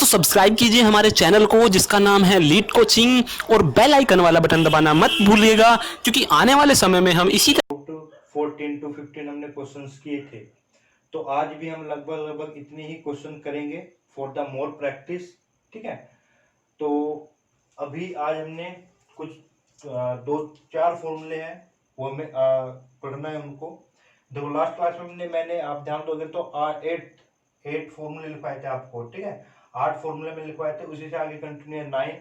Subscribe कीजिए हमारे channel को जिसका नाम है लीड कोचिंग और बेल आइकन वाला बटन दबाना मत भूलिएगा क्योंकि आने वाले समय में हम इसी 14 to 15 हमने क्वेश्चंस किए थे। तो आज भी हम लगभग इतने ही क्वेश्चन करेंगे फॉर द मोर प्रैक्टिस। ठीक है, तो अभी आज हमने कुछ दो चार फॉर्मूले हैं वो हमें पढ़ना है उनको। देखो लास्ट क्लास में मैंने आप ध्यान दोगे तो 8 फॉर्मूले लिखवाए थे आपको। ठीक है, 8 फॉर्मूले में लिखवाए थे, उसी से आगे कंटिन्यू है 9,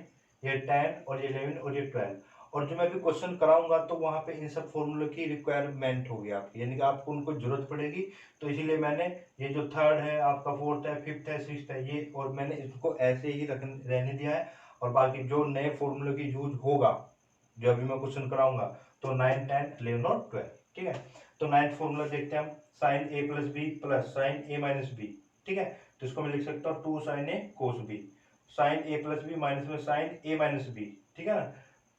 ये 10 और ये 11 और ये 12। और जो मैं अभी क्वेश्चन कराऊंगा तो वहां पे इन सब फॉर्मूले की रिक्वायरमेंट होगी आपकी, यानी कि आपको उनको जरूरत पड़ेगी। तो इसीलिए मैंने ये जो थर्ड है आपका, फोर्थ है, फिफ्थ है, सिक्स्थ है, ये और मैंने इसको ऐसे ही रहने दिया है। और बाकी जो नए फॉर्मूले की यूज होगा जो अभी मैं क्वेश्चन कराऊंगा तो 9, 10, 11 और 12। ठीक है, तो 9th फॉर्मूला देखते हैं हम, sign A plus B plus sine A minus B. ठीक है, तो इसको मैं लिख सकता हूँ 2 sign A cos B, sign A plus B minus में साइन ए माइनस बी। ठीक है ना।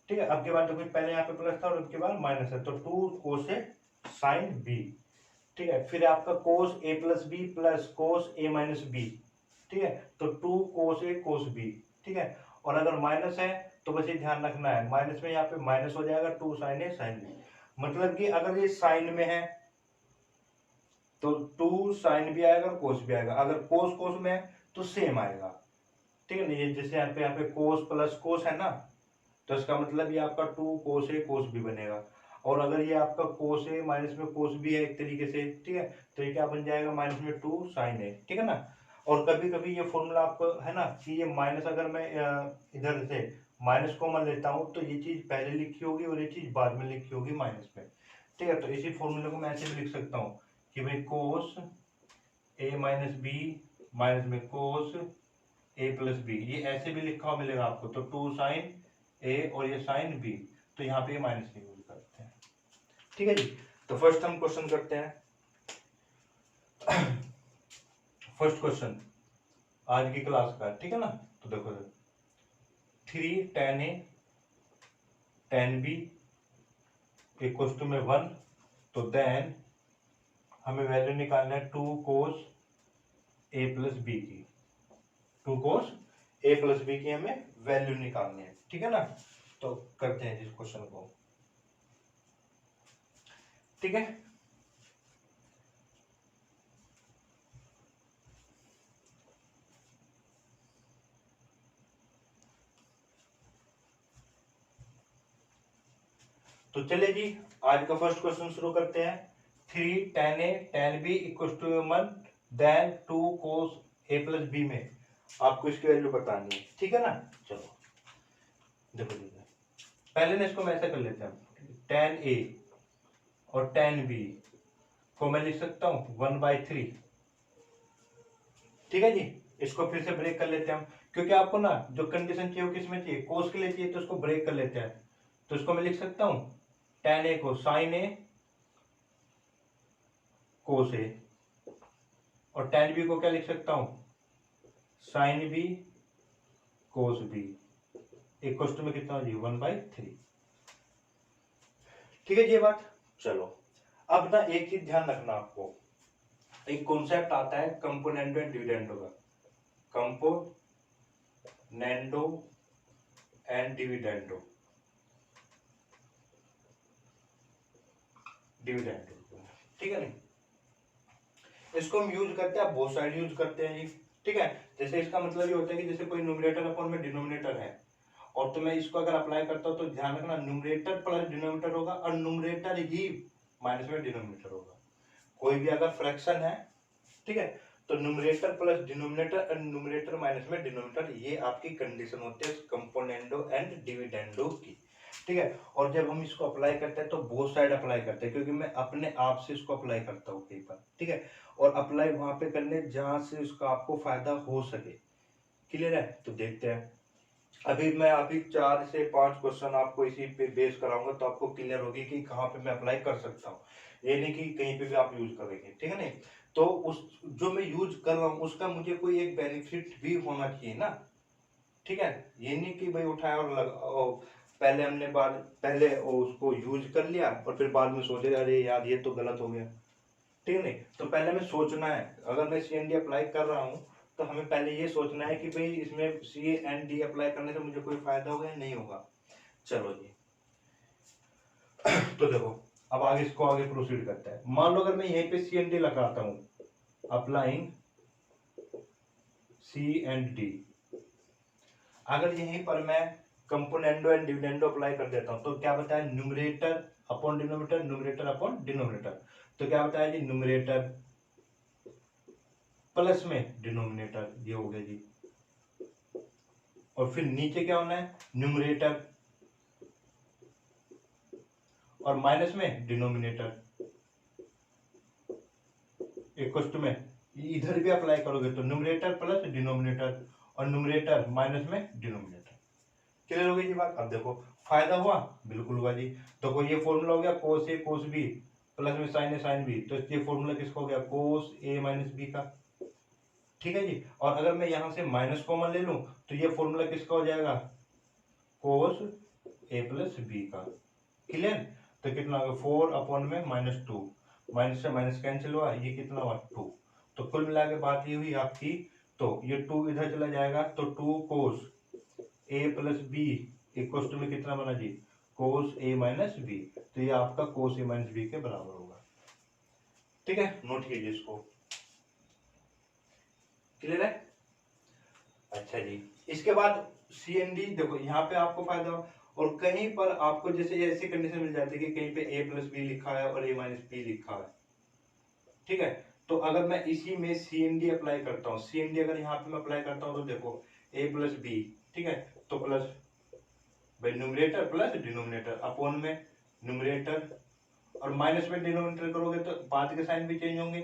ठीक है, अब के बाद देखो पहले यहाँ पे प्लस था और अब के बाद माइनस है, तो 2 कोस ए साइन बी। ठीक है, फिर आपका कोस A plus B plus cos A minus B. ठीक है, तो 2 कोस ए कोस बी। ठीक है, और अगर माइनस है तो बस ये ध्यान रखना है, माइनस में यहाँ पे माइनस हो जाएगा 2 साइन ए साइन बी। मतलब कि अगर ये साइन में है तो 2 साइन भी आएगा कोस भी आएगा, अगर कोस कोस में है तो सेम आएगा। ठीक है ना, ये जैसे यहाँ पे कोस प्लस कोस है ना, तो इसका मतलब ये आपका 2 कोस ए कोस बी बनेगा। और अगर ये आपका कोस ए माइनस में कोस बी है एक तरीके से, ठीक है, तो ये क्या बन जाएगा माइनस में 2 साइन ए। ठीक है ना। और कभी कभी ये फॉर्मूला आपको है ना कि ये माइनस, अगर मैं इधर से माइनस कॉमन लेता हूँ तो ये चीज पहले लिखी होगी और ये चीज बाद में लिखी होगी माइनस में। ठीक है, तो इसी फॉर्मूले को मैं ऐसे भी लिख सकता हूँ कि भाई कोस ए माइनस बी माइनस में कोस ए प्लस बी, ये ऐसे भी लिखा हुआ मिलेगा आपको, तो 2 साइन ए और ये साइन बी, तो यहाँ पे ये माइनस नहीं यूज करते हैं। ठीक है जी, तो फर्स्ट हम क्वेश्चन करते हैं। फर्स्ट क्वेश्चन आज की क्लास का, ठीक है ना। तो देखो 3 tan A tan B equals to में 1, तो देन हमें वैल्यू निकालना है 2 कोस ए प्लस बी की। 2 कोस ए प्लस बी की हमें वैल्यू निकालनी है। ठीक है ना, तो करते हैं इस क्वेश्चन को। ठीक है, तो चलिए जी आज का फर्स्ट क्वेश्चन शुरू करते हैं। 3 tan A tan B equal to 1 then 2 cos A plus B में आपको इसकी वैल्यू बतानी है। ठीक है ना, चलो देखो देखो पहले ना इसको मैं ऐसा कर लेते हैं, tan ए और tan बी को मैं लिख सकता हूँ 1/3। ठीक है जी, इसको फिर से ब्रेक कर लेते हैं हम, क्योंकि आपको ना जो कंडीशन चाहिए वो किसमें चाहिए, कोस के लिए चाहिए, तो इसको ब्रेक कर लेते हैं। तो इसको मैं लिख सकता हूँ tan ए को साइन ए कोस ए, और tan बी को क्या लिख सकता हूं, sine B cos B equal to में कितना जी 1/3। ठीक है जी ये बात। चलो अब ना एक चीज ध्यान रखना, आपको एक कॉन्सेप्ट आता है कंपोनेंडो एंड डिविडेंडो का। कंपोनेंडो एंड डिविडेंडो, डिविडेंडो, ठीक है नहीं, इसको हम यूज करते हैं, बहुत साइड यूज करते हैं जी। ठीक है, जैसे इसका मतलब ये होता है कि जैसे कोई न्यूमरेटर अपॉन में डिनोमिनेटर है, और तो मैं इसको अगर अप्लाई करता हूं तो ध्यान रखना न्यूमरेटर प्लस डिनोमिनेटर होगा और न्यूमरेटर ही माइनस में डिनोमिनेटर होगा। कोई भी अगर फ्रैक्शन है, ठीक है, तो न्यूमरेटर प्लस डिनोमिनेटर और न्यूमरेटर माइनस में डिनोमिनेटर, ये आपकी कंडीशन होती है कंपोनेंडो एंड डिविडेंडो की। ठीक है, और जब हम इसको अप्लाई करते हैं तो बोथ साइड अप्लाई करते हैं, क्योंकि मैं अपने आप से इसको अप्लाई करता हूँ कई बार। ठीक है, और अप्लाई वहां पे करने जहां से उसका आपको फायदा हो सके। क्लियर है, तो देखते हैं। अभी मैं 4 से 5 क्वेश्चन आपको इसी पे बेस कराऊंगा, तो आपको क्लियर होगी कि कहाँ पे मैं अप्लाई कर सकता हूँ, ये नहीं कि कहीं पे भी आप यूज करेंगे। ठीक है नहीं, तो उस जो मैं यूज कर रहा हूँ उसका मुझे कोई एक बेनिफिट भी होना चाहिए ना। ठीक है, ये नहीं कि भाई उठाया और पहले हमने पहले उसको यूज कर लिया और फिर बाद में सोचे अरे यार ये तो गलत हो गया। ठीक है नहीं, तो पहले मैं सोचना है, अगर मैं CND अप्लाई कर रहा हूँ तो हमें पहले ये सोचना है कि भाई इसमें सी एंड डी अप्लाई करने से मुझे कोई फायदा होगा या नहीं होगा। चलो जी तो देखो अब आगे इसको आगे प्रोसीड करते हैं। मान लो अगर मैं यहीं पे सी एंड डी लगाता हूं, अप्लाइंग सी एंड डी, अगर यहीं पर मैं कंपोनेंडो एंड डिविडेंडो अप्लाई कर देता हूं तो क्या बताया, numerator upon denominator, numerator upon denominator. तो क्या बताया जी, न्यूमरेटर प्लस में डिनोमिनेटर, ये हो गया जी। और फिर नीचे क्या होना है, न्यूमरेटर और माइनस में डिनोमिनेटर इक्वल टू में, इधर भी अप्लाई करोगे तो न्यूमरेटर प्लस डिनोमिनेटर और न्यूमरेटर माइनस में डिनोमिनेटर। क्लियर हो गई जी बात। अब देखो फायदा हुआ, बिल्कुल हुआ जी। तो ये फॉर्मूला हो गया कोस ए कोस बी प्लस में साइन ए साइन बी, तो ये फॉर्मूला किसका हो गया, कोस ए माइनस बी का। ठीक है जी। और अगर मैं यहां से माइनस कॉमन ले लूं तो ये फॉर्मूला किसका हो जाएगा, कोस ए प्लस बी का। क्लियर। तो कितना होगा, 4 अपॉन में -2, माइनस से माइनस कैंसिल हुआ, ये कितना हुआ 2। तो कुल मिला के बात ये हुई आपकी, तो ये 2 इधर चला जाएगा तो 2 cos A plus B equal to में कितना बना जी, कोस ए माइनस बी। तो ये आपका कोस ए माइनस बी के बराबर होगा। ठीक है, नोट कीजिए इसको। क्लियर है। अच्छा जी, इसके बाद सी एन डी, देखो यहाँ पे आपको फायदा हो, और कहीं पर आपको जैसे ऐसी कंडीशन मिल जाती है कि कहीं पे ए प्लस बी लिखा है और ए माइनस बी लिखा है। ठीक है, तो अगर मैं इसी में सी एन डी अप्लाई करता हूँ, सी एन डी अगर यहाँ पे मैं अप्लाई करता हूँ तो देखो ए प्लस बी, ठीक है, तो प्लस भाई न्यूमरेटर प्लस डिनोमिनेटर अपॉन में न्यूमरेटर और माइनस में डिनोमिनेटर करोगे तो बाद के साइन भी चेंज होंगे।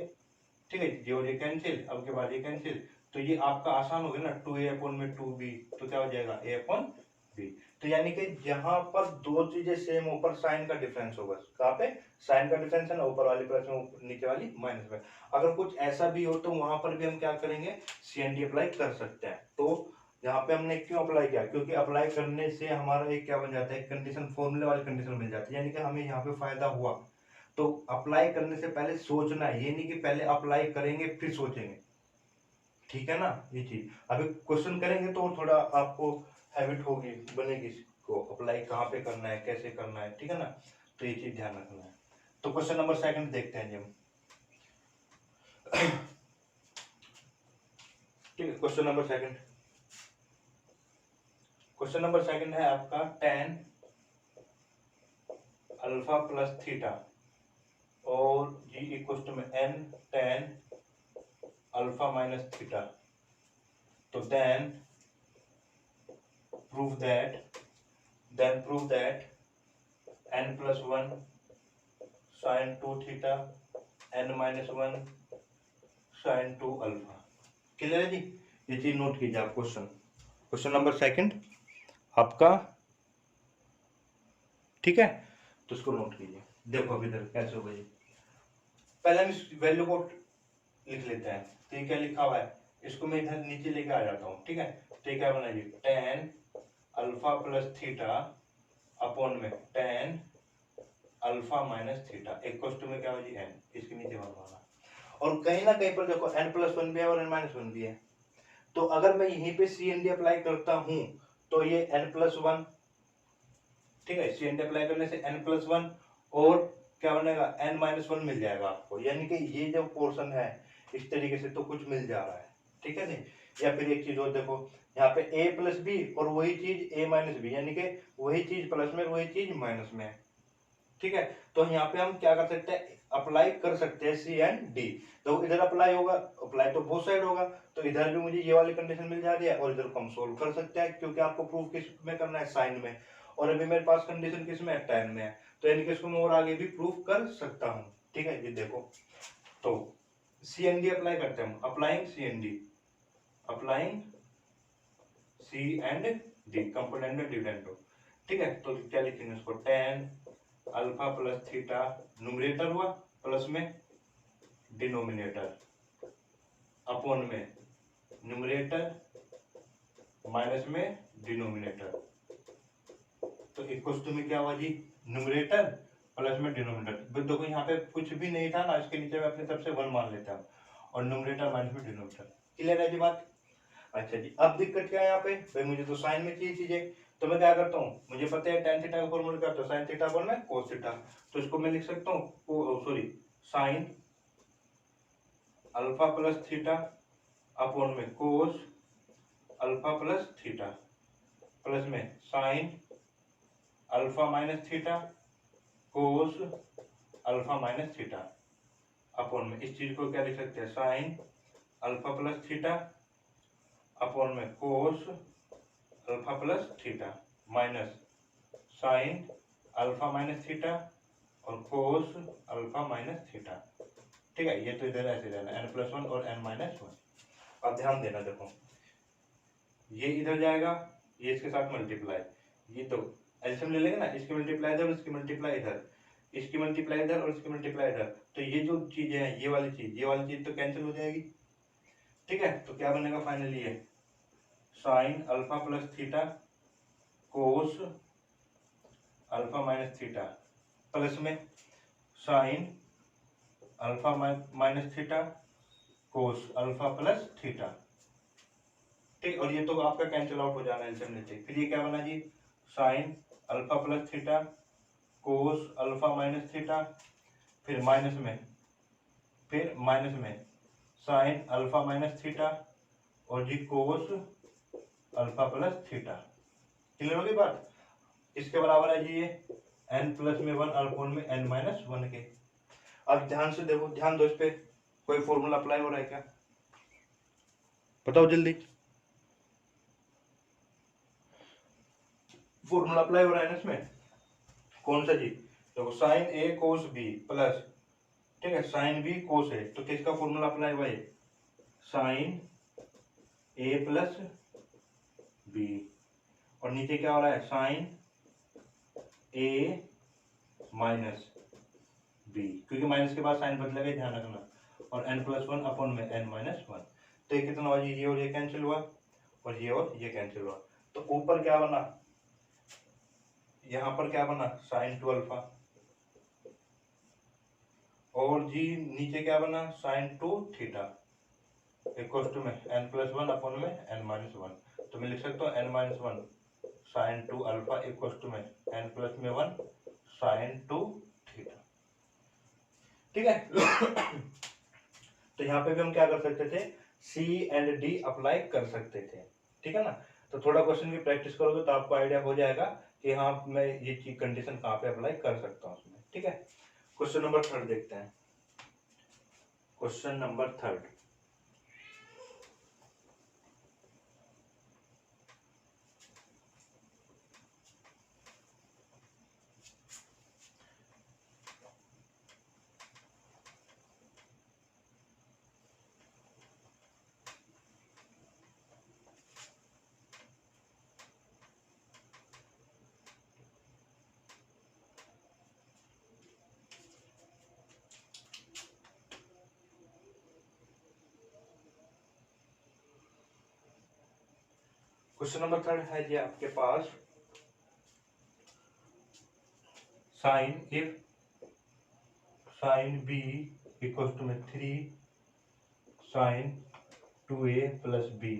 ठीक है जी, और ये कैंसिल, अब के बाद ये कैंसिल, तो ये आपका आसान हो गया ना, 2a अपॉन में 2b, तो क्या हो जाएगा a अपॉन b। तो यानी कि जहां पर दो चीजें सेम, ऊपर साइन का डिफरेंस होगा, कहाँ पे साइन का डिफरेंस है ना, ऊपर वाली प्लस में नीचे वाली माइनस में। अगर कुछ ऐसा भी हो तो वहां पर भी हम क्या करेंगे, CND अप्लाई कर सकते हैं। तो यहाँ पे हमने क्यों अप्लाई किया, क्योंकि अप्लाई करने से हमारा एक क्या बन जाता है, कंडीशन फॉर्मूले वाली कंडीशन मिल जाती है, यानी कि हमें यहाँ पे फायदा हुआ। तो अप्लाई करने से पहले सोचना है, ये नहीं कि पहले अप्लाई करेंगे फिर सोचेंगे। ठीक है ना, ये चीज अभी क्वेश्चन करेंगे तो थोड़ा आपको हैबिट होगी, बनेगी इसको अप्लाई कहाँ पे करना है, कैसे करना है। ठीक है ना, तो ये चीज ध्यान रखना है। तो क्वेश्चन नंबर सेकंड देखते हैं जी हम। ठीक है, question number second, question number second है आपका tan अल्फा प्लस थीटा और g इक्वल टू में n tan alpha minus theta. तो then prove that n plus 1 sin 2 theta n minus 1 sin 2 alpha. Clear है जी, ये चीज नोट कीजिए आप। क्वेश्चन नंबर सेकंड आपका, ठीक है, तो इसको नोट कीजिए। देखो अभी इधर कैसे होगा जी, पहले हम इस वैल्यू को लिख लेते हैं। तो ये क्या लिखा हुआ है, इसको मैं इधर नीचे लेके आ जाता हूँ। ठीक है, तो ये क्या बना जी, tan alpha plus theta upon में tan alpha minus theta equal to में क्या हो जी n, इसके नीचे बनवाना। और कहीं ना कहीं पर देखो n प्लस 1 भी है और n माइनस 1 भी है। तो अगर मैं यहीं पे CND अप्लाई करता हूं तो ये n प्लस 1, ठीक है, CND अप्लाई करने से n प्लस 1 और क्या बनेगा n माइनस 1 मिल जाएगा आपको, यानी कि ये जो पोर्शन है इस तरीके से तो कुछ मिल जा रहा है। ठीक है नहीं, या फिर एक चीज और देखो, यहाँ पे a प्लस बी और वही चीज a माइनस बी, यानी कि वही चीज प्लस में वही चीज माइनस में है। ठीक है, तो यहाँ पे हम क्या कर सकते हैं, अप्लाई कर सकते हैं CND। तो इधर अप्लाई होगा, अप्लाई तो बोथ साइड होगा, तो इधर भी मुझे ये वाली कंडीशन मिल जा रही है और इधर को हम सोल्व कर सकते हैं, क्योंकि आपको प्रूफ किस में करना है, साइन में, और अभी मेरे पास कंडीशन किस में है, tan में है। तो यानी कि इसको मैं और आगे भी प्रूफ कर सकता हूँ। ठीक है, ये देखो, तो CND अप्लाई करते हैं हम, अप्लाइंग CND कंपोनेंट डिविडेंड। ठीक है, तो क्या लिखेंगे इसको, tan alpha plus theta, numerator हुआ प्लस में डिनोमिनेटर अपॉन में न्यूमरेटर माइनस में डिनोमिनेटर। तो इक्वल टू में क्या हुआ जी, न्यूमरेटर प्लस में डिनोमिनेटर। देखो यहाँ पे कुछ भी नहीं था ना, इसके नीचे में अपनी तरफ से 1 मान लेता हूँ और न्यूमरेटर माइनस में डिनोमिनेटर। क्लियर है जी बात। अच्छा जी, अब दिक्कत क्या है यहाँ पे भाई, मुझे तो साइन में चाहिए चीजें, तो मैं क्या करता हूँ, मुझे पता है टेन थीटा का फॉर्मूला क्या होता है, sine theta upon M cos theta, तो इसको मैं लिख सकता हूँ sorry sine alpha plus theta upon M cos alpha plus theta plus में sine alpha minus theta cos alpha minus theta upon M, इस चीज को क्या लिख सकते हैं, sine alpha plus theta upon M cos alpha plus theta minus sine alpha minus theta और cos alpha minus theta. ठीक है, ये तो इधर ऐसे रहना n+1 और n-1। अब ध्यान देना, देखो ये इधर जाएगा, ये इसके साथ मल्टीप्लाई, ये तो एलसीएम ले लेंगे ना, इसकी मल्टीप्लाई इधर, इसकी मल्टीप्लाई इधर, इसकी मल्टीप्लाई इधर और इसकी मल्टीप्लाई इधर, तो ये जो चीजें हैं ये वाली चीज तो कैंसिल हो जाएगी। ठीक है, तो क्या बनेगा फाइनली, ये sine alpha plus theta cos alpha minus theta plus में sine alpha minus theta cos alpha plus theta. ठीक, और ये तो आपका कैंसिल आउट हो जाना एलसीएम लेते, फिर ये क्या बना जी, sine alpha plus theta cos alpha minus theta, फिर माइनस में साइन अल्फा माइनस थीटा और जी cos alpha plus theta. Clear होगी बात, इसके बराबर है जी ये n+1 अपॉन में n-1 के। अब ध्यान से देखो, ध्यान दो इस पे, कोई फॉर्मूला अप्लाई हो रहा है क्या, बताओ जल्दी, फॉर्मूला अप्लाई हो रहा है ना इसमें, कौन सा जी, देखो साइन ए कोस बी प्लस, ठीक है साइन बी कोस ए, तो किसका फॉर्मूला अप्लाई हुआ है, साइन ए प्लस बी, और नीचे क्या हो रहा है, साइन ए माइनस बी, क्योंकि माइनस के बाद साइन बदलेगा, ध्यान रखना, और n+1 अपॉन में n-1, तो ये कितना हुआ जी, ये और ये कैंसिल हुआ और ये कैंसिल हुआ, तो ऊपर क्या बना, यहाँ पर क्या बना साइन 2 अल्फा, और जी नीचे क्या बना साइन 2 थीटा इक्वल टू में n+1 अपॉन में n-1, तो मैं लिख सकता हूँ n-1 sign 2 alpha equal to में n+1 साइन 2 थीटा। ठीक है तो यहाँ पे भी हम क्या कर सकते थे, C एंड D अप्लाई कर सकते थे। ठीक है ना, तो थोड़ा क्वेश्चन की प्रैक्टिस करोगे तो आपको आइडिया हो जाएगा कि हाँ मैं ये चीज कंडीशन कहाँ पे अप्लाई कर सकता हूँ उसमें। ठीक है, क्वेश्चन नंबर 3 देखते हैं, क्वेश्चन नंबर 3। क्वेश्चन नंबर 3 है जी आपके पास, sine if sine B equal to M 3 sign 2a plus B.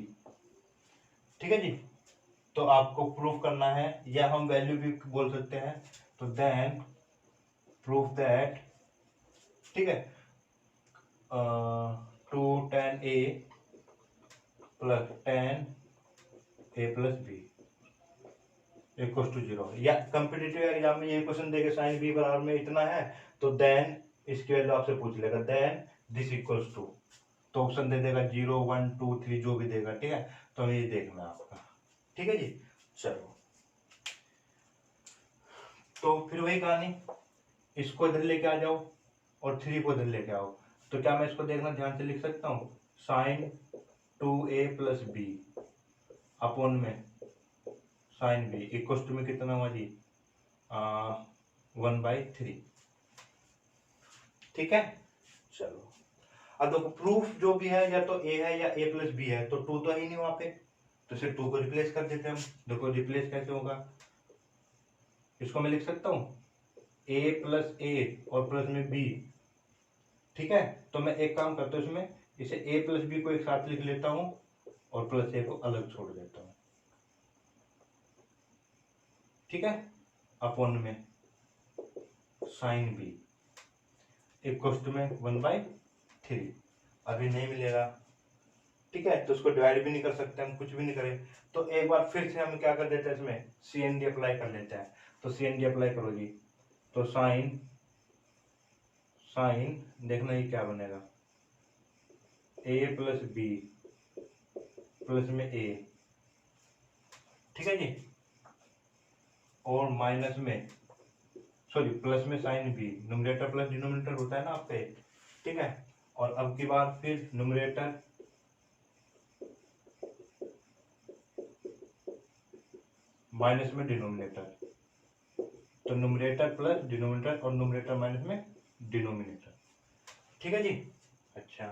ठीक है जी, तो आपको प्रूफ करना है, या हम वैल्यू भी बोल सकते हैं, तो देन प्रूफ दैट, ठीक है 2 tan a plus tan a plus B equal to 0, या कॉम्पिटिटिव एग्जाम में ये क्वेश्चन देगा साइन बी बराबर में इतना है, तो देन इसकी वैल्यू आपसे पूछ लेगा, देन दिस इक्वल्स टू, तो ऑप्शन दे देगा 0 1 2 3 जो भी देगा। ठीक है, तो हमें ये देखना है आपका। ठीक है जी, चलो तो फिर वही कहानी, इसको इधर लेके आ जाओ और 3 को इधर लेके आओ, तो क्या मैं इसको देखना ध्यान से लिख सकता हूँ, sine 2a plus B upon में साइन बी इक्वल टू में कितना हुआ जी 1/3। ठीक है, चलो अब देखो प्रूफ जो भी है, या तो a है या a प्लस बी है, तो 2 तो है ही नहीं वहां पे, तो सिर्फ 2 को रिप्लेस कर देते हैं हम। देखो रिप्लेस कैसे होगा, इसको मैं लिख सकता हूँ a प्लस a और प्लस में b। ठीक है, तो मैं एक काम करता हूँ, इसमें इसे a प्लस बी को एक साथ लिख लेता हूँ और प्लस ए को अलग छोड़ देता हूँ, ठीक है, अपॉन में साइन बी इक्वल्स टू में 1/3। अभी नहीं मिलेगा, ठीक है, तो उसको डिवाइड भी नहीं कर सकते हम, कुछ भी नहीं करें। तो एक बार फिर से हम क्या कर देते हैं, इसमें सी एन डी अप्लाई कर लेते हैं। तो सी एन डी अप्लाई करो जी। तो साइन साइन देखना ये क्या बनेगा, ए प्लस बी प्लस में ए, ठीक है जी, और माइनस में सॉरी प्लस में sine B, numerator plus denominator होता है ना आपके, ठीक है। और अब की बार फिर न्यूमरेटर माइनस में डिनोमिनेटर, तो न्यूमरेटर प्लस डिनोमिनेटर और न्यूमरेटर माइनस में डिनोमिनेटर, ठीक है जी। अच्छा,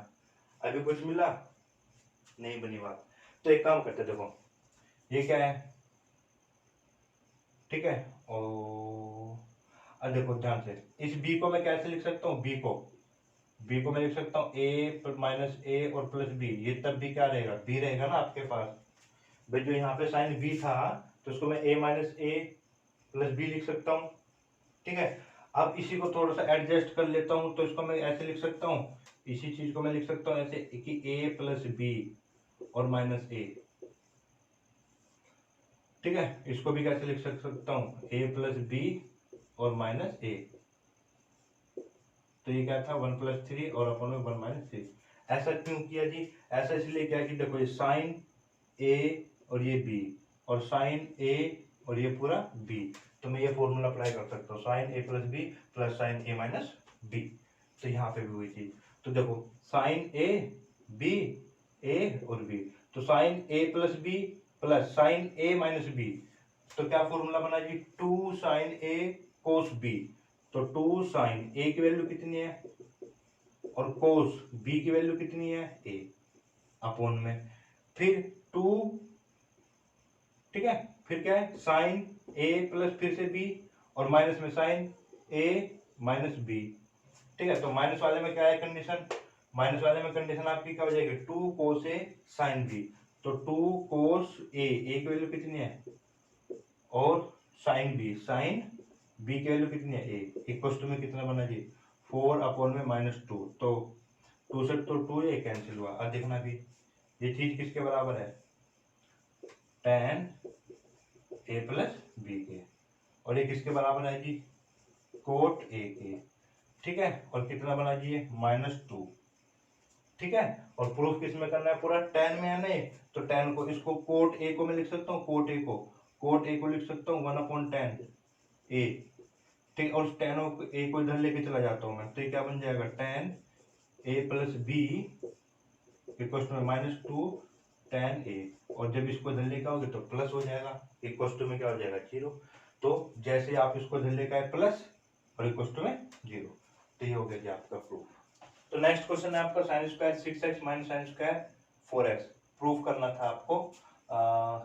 अभी कुछ मिला नहीं, बनी बात। तो एक काम करते, देखो ये क्या है, ठीक है, और अब देखो ध्यान से, इस b को मैं कैसे लिख सकता हूँ, b को मैं लिख सकता हूँ a माइनस ए और प्लस बी, ये तब भी क्या रहेगा, b रहेगा ना आपके पास भाई। जो यहाँ पे साइन b था तो उसको मैं a minus A plus B लिख सकता हूँ, ठीक है। अब इसी को थोड़ा सा एडजस्ट कर लेता हूँ, तो इसको मैं ऐसे लिख सकता हूँ, इसी चीज को मैं लिख सकता हूँ ऐसे कि a प्लस बी और माइनस ए, ठीक है। इसको भी कैसे लिख सकता हूँ, a प्लस बी और माइनस ए, तो ये क्या था 1+3 और अपन में 1-3। ऐसा क्यों किया जी, ऐसा इसलिए किया कि देखो ये साइन ए और ये बी और साइन ए और ये पूरा बी, तो मैं ये फॉर्मूला अप्लाई कर सकता हूँ, sign A plus B plus sine A minus B. तो यहाँ पे भी वही चीज, तो देखो साइन ए बी ए और बी, तो sign A plus B plus sine A minus B, तो क्या फॉर्मूला बना जी, 2 साइन ए कोस बी। तो 2 साइन ए की वैल्यू कितनी है और कोस बी की वैल्यू कितनी है, ए, अपॉन में फिर 2, ठीक है, फिर क्या है साइन ए प्लस फिर से बी और माइनस में साइन ए माइनस बी, ठीक है। तो माइनस वाले में क्या है कंडीशन, माइनस वाले में कंडीशन आपकी क्या हो जाएगी, 2 कोस ए साइन बी, तो 2 कोस ए की वैल्यू कितनी है और साइन बी की वैल्यू कितनी है, ए, इक्वल टू में कितना बना जी, 4 अपॉन में -2, तो 2 से तो 2 ये कैंसिल हुआ। अब देखना भी ये चीज किसके बराबर है, tan ए प्लस बी के, और ये किसके बराबर है जी, कोट ए के, ठीक है। और कितना बना जी ये -2, ठीक है। और प्रूफ किस में करना है, पूरा tan में है नहीं, तो tan को इसको कोट ए को मैं लिख सकता हूँ, कोट ए को लिख सकता हूँ 1/tan ए, ठीक। और tan ए को इधर लेके चला जाता हूँ मैं, तो ये क्या बन जाएगा, tan A plus B equal to -2 tan A, और जब इसको इधर लेके आओगे तो प्लस हो जाएगा, इक्वल टू में क्या हो जाएगा 0। तो जैसे आप इसको इधर लेके आए प्लस और इक्वल टू में 0, तो ये हो गया जी आपका प्रूफ। तो नेक्स्ट क्वेश्चन है आपका sin square 6x minus sin square 4x, proof करना था आपको।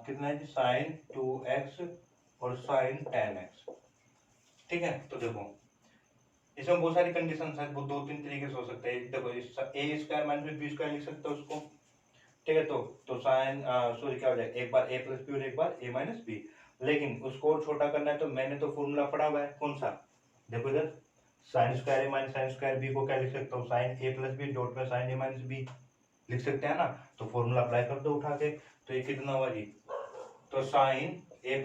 कितना है जी, sin 2x और sin 10x, ठीक है। तो देखो इसमें बहुत सारी कंडीशन है, वो 2-3 तरीके से हो सकते हैं। देखो ए स्क्वायर माइनस बी स्क्वायर लिख सकते हो उसको, ठीक है। तो साइन सॉरी क्या हो जाएगा, एक बार ए प्लस बी और एक बार ए माइनस बी, लेकिन उसको और छोटा करना है तो मैंने तो फॉर्मूला पढ़ा हुआ है, कौन सा, देखो इधर sign square A minus sine square B को क्या लिख सकता हूँ, sign A plus B dot में साइन ए माइनस बी लिख सकते हैं ना। तो फॉर्मूला अप्लाई कर दो उठा के, तो ये कितना हुआ जी, तो साइन ए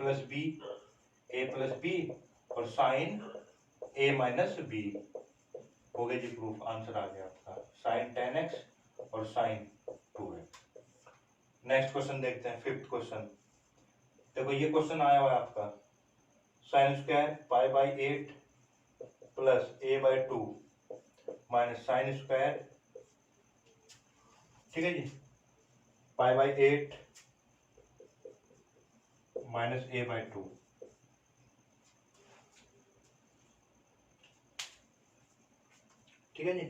प्लस बी और साइन ए माइनस बी हो गया जी प्रूफ, आंसर आ गया आपका साइन 10x और साइन 2x। नेक्स्ट क्वेश्चन देखते हैं, 5th क्वेश्चन। देखो ये क्वेश्चन आया हुआ है आपका, sine square π/8 plus a/2 minus sine square, ठीक है जी, π/8 माइनस a/2, ठीक है जी।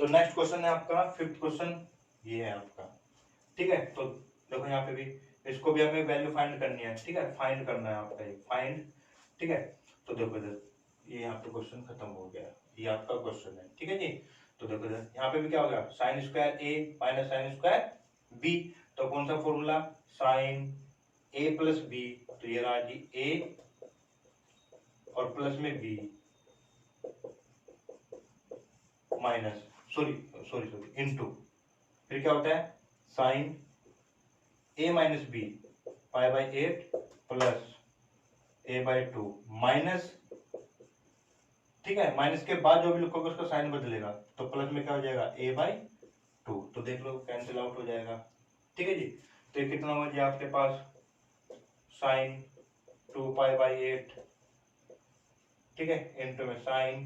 तो नेक्स्ट क्वेश्चन है आपका 5th क्वेश्चन, ये है आपका, ठीक है। तो देखो यहाँ पे भी इसको भी हमें वैल्यू फाइंड करनी है, ठीक है, फाइंड करना है आपका ये फाइंड, ठीक है। तो देखो इधर ये यहाँ पे क्वेश्चन खत्म हो गया, ये आपका क्वेश्चन है, ठीक है जी। तो देखो इधर यहाँ पे भी क्या हो गया, sine square A minus sine square B, तो कौन सा formula, sine A plus B, तो ये रहा जी ए और प्लस में B minus sorry sorry sorry into, फिर क्या होता है sine A minus B pi by 8 plus A by 2 minus, ठीक है, माइनस के बाद जो भी लिखोगे उसका साइन बदलेगा, तो प्लस में क्या हो जाएगा ए बाई 2, तो देख लो कैंसिल आउट हो जाएगा, ठीक है जी। तो ये कितना हुआ जी आपके पास, साइन 2 पाई बाई 8, ठीक है, इनटू में साइन